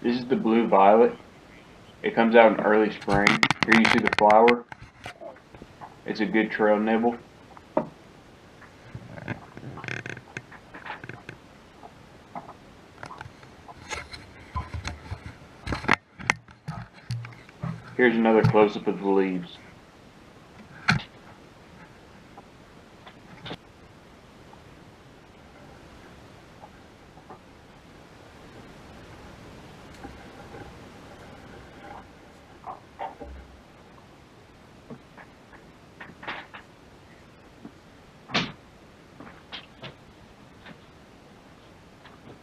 This is the blue violet. It comes out in early spring. Here you see the flower. It's a good trail nibble. Here's another close-up of the leaves.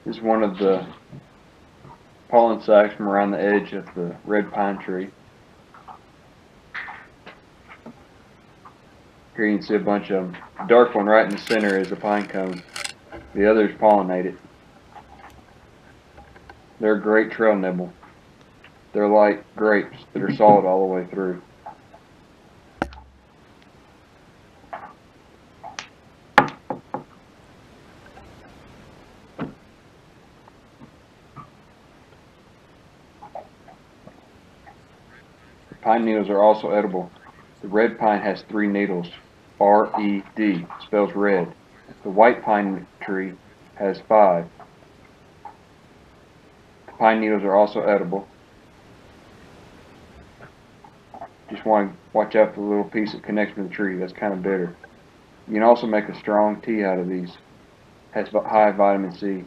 This is one of the pollen sacs from around the edge of the red pine tree. Here you can see a bunch of them. The dark one right in the center is a pine cone. The others pollinate it. They're a great trail nibble. They're like grapes that are solid all the way through. Pine needles are also edible. The red pine has 3 needles. R-E-D spells red. The white pine tree has 5. The pine needles are also edible. Just want to watch out for the little piece that connects to the tree. That's kind of bitter. You can also make a strong tea out of these. Has high vitamin C.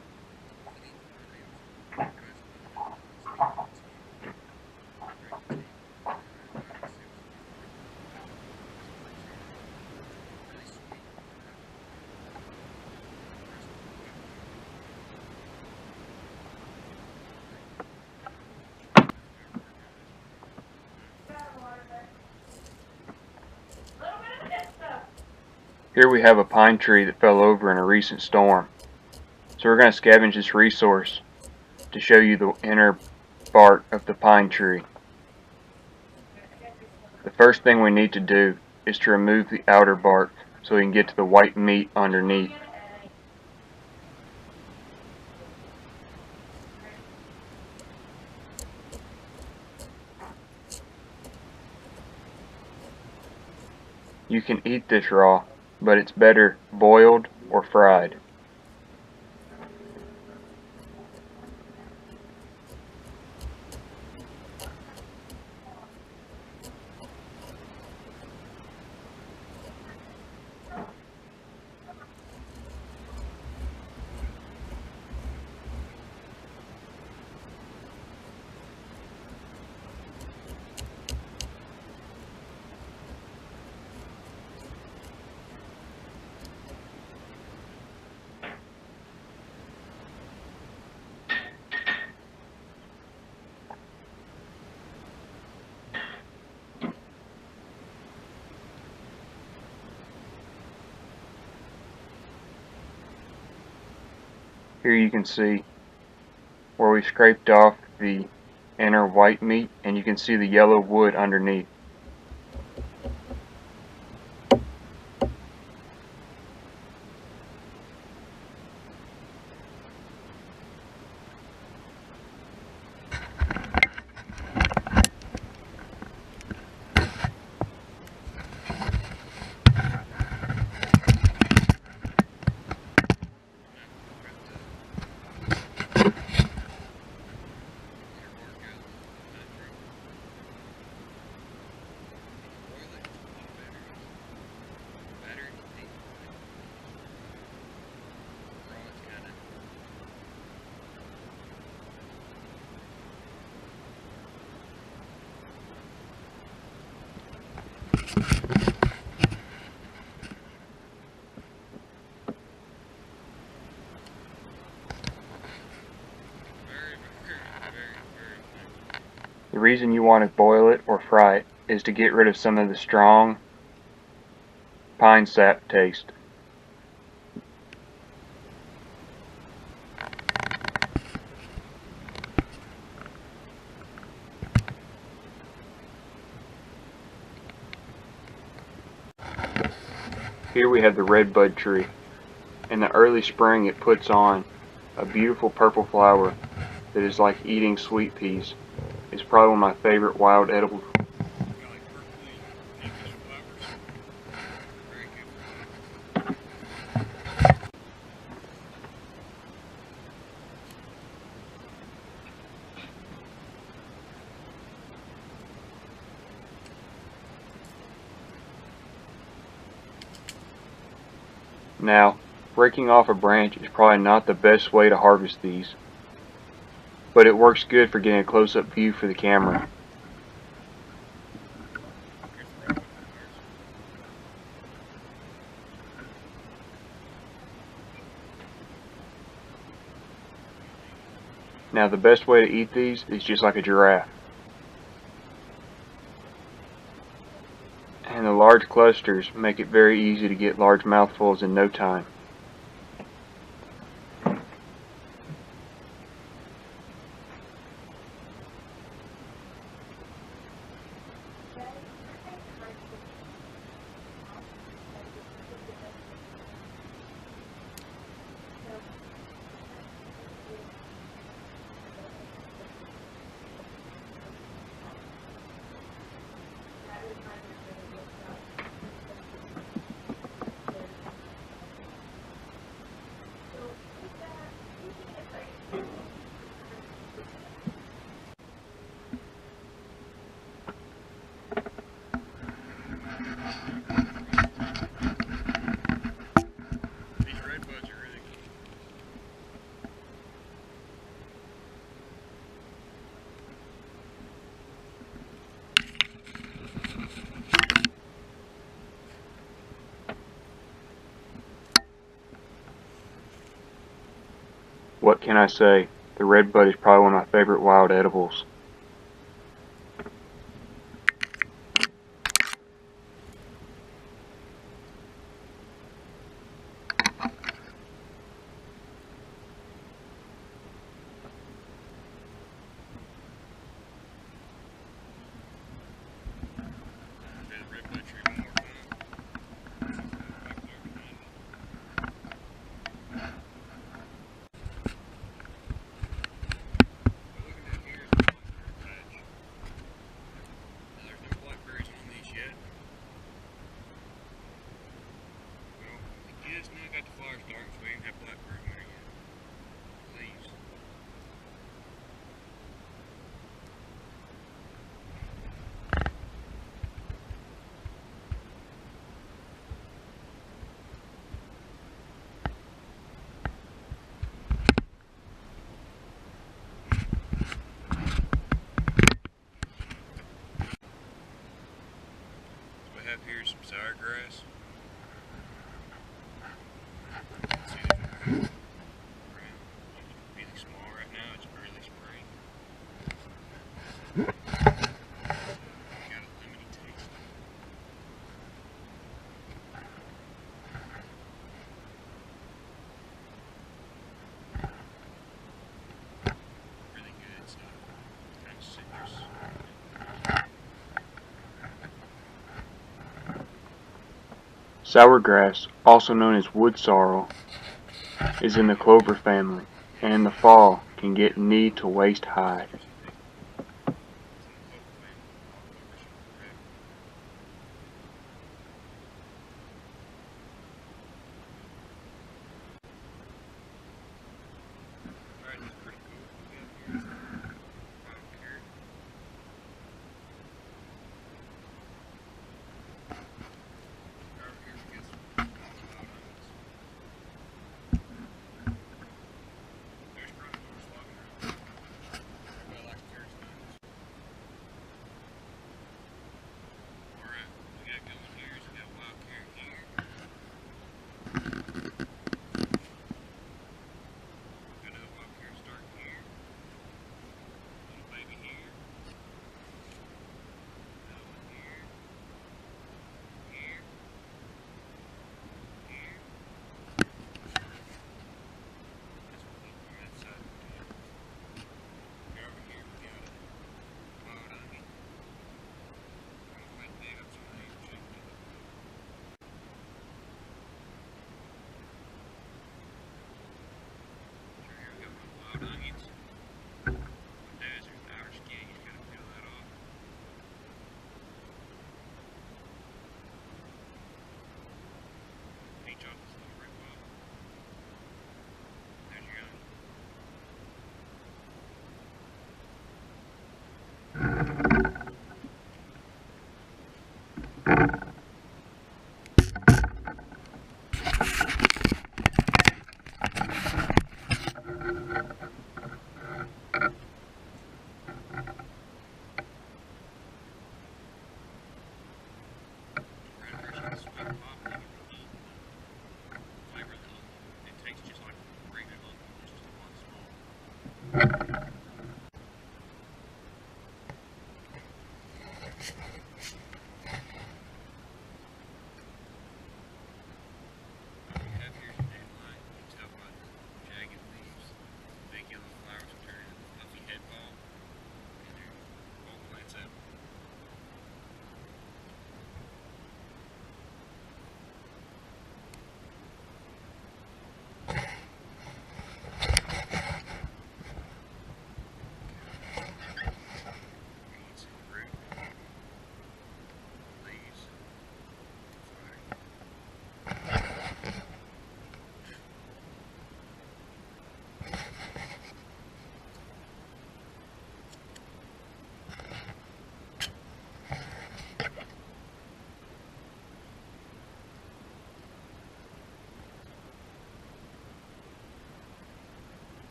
Here we have a pine tree that fell over in a recent storm. So we're going to scavenge this resource to show you the inner bark of the pine tree. The first thing we need to do is to remove the outer bark so we can get to the white meat underneath. You can eat this raw, but it's better boiled or fried. Here you can see where we scraped off the inner white meat, and you can see the yellow wood underneath. The reason you want to boil it or fry it is to get rid of some of the strong pine sap taste. Here we have the redbud tree. In the early spring it puts on a beautiful purple flower that is like eating sweet peas. It's probably one of my favorite wild edibles. Now, breaking off a branch is probably not the best way to harvest these, but it works good for getting a close-up view for the camera. Now, the best way to eat these is just like a giraffe. And the large clusters make it very easy to get large mouthfuls in no time. What can I say? The redbud is probably one of my favorite wild edibles. Here's some sour grass. Really small right now, it's early spring. Got a lemony taste. Really good stuff. Kind of citrus. Sour grass, also known as wood sorrel, is in the clover family, and in the fall can get knee to waist high.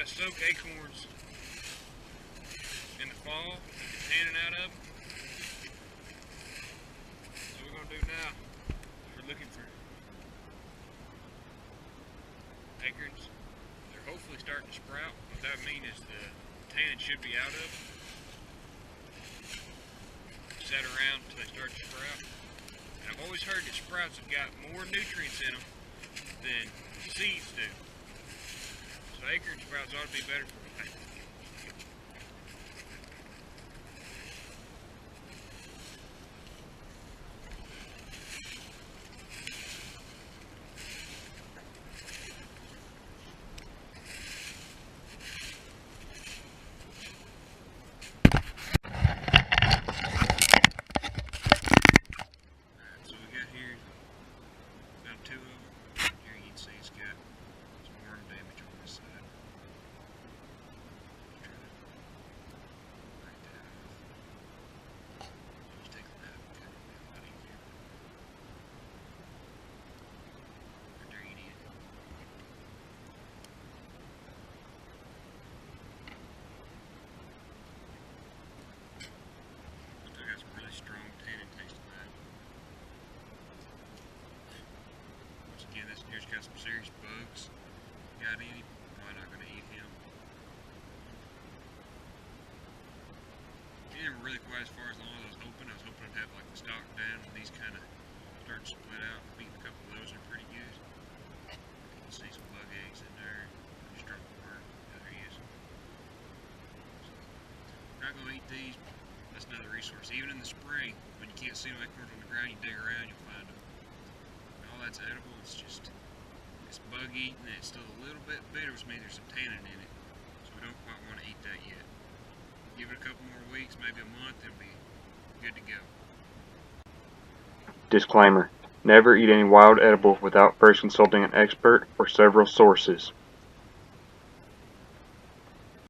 soak acorns in the fall, get the tannin out of them. So what we're gonna do now, we're looking for acorns. They're hopefully starting to sprout. What that means is the tannin should be out of them. Set around until they start to sprout. And I've always heard that sprouts have got more nutrients in them than seeds do. So acorn sprouts ought to be better for me. So we got here about 2 of them. Here you can see it's got some worm damage on this side. Try to break that off. Just take a knife and cut it down a lot easier. Right there you need it. I got some really strong tannin taste to that. Once again, this here's got some serious bugs got in him. Probably not going to eat him. He didn't really quite as far as long as I was hoping. I was hoping I'd have like the stalk down and these kind of start to split out. Beating a couple of those are pretty good. You can see some bug eggs in there. Just drop a worm. Yeah, there he is. So, not going to eat these. That's another resource. Even in the spring, when you can't see no acorns on the ground, you dig around, you'll find them. And all that's edible. It's just, it's bug eating. It's still a little bit bitter, which means there's some tannin in it. So we don't quite want to eat that yet. Give it a couple more weeks, maybe a month, it'll be good to go. Disclaimer: never eat any wild edible without first consulting an expert or several sources.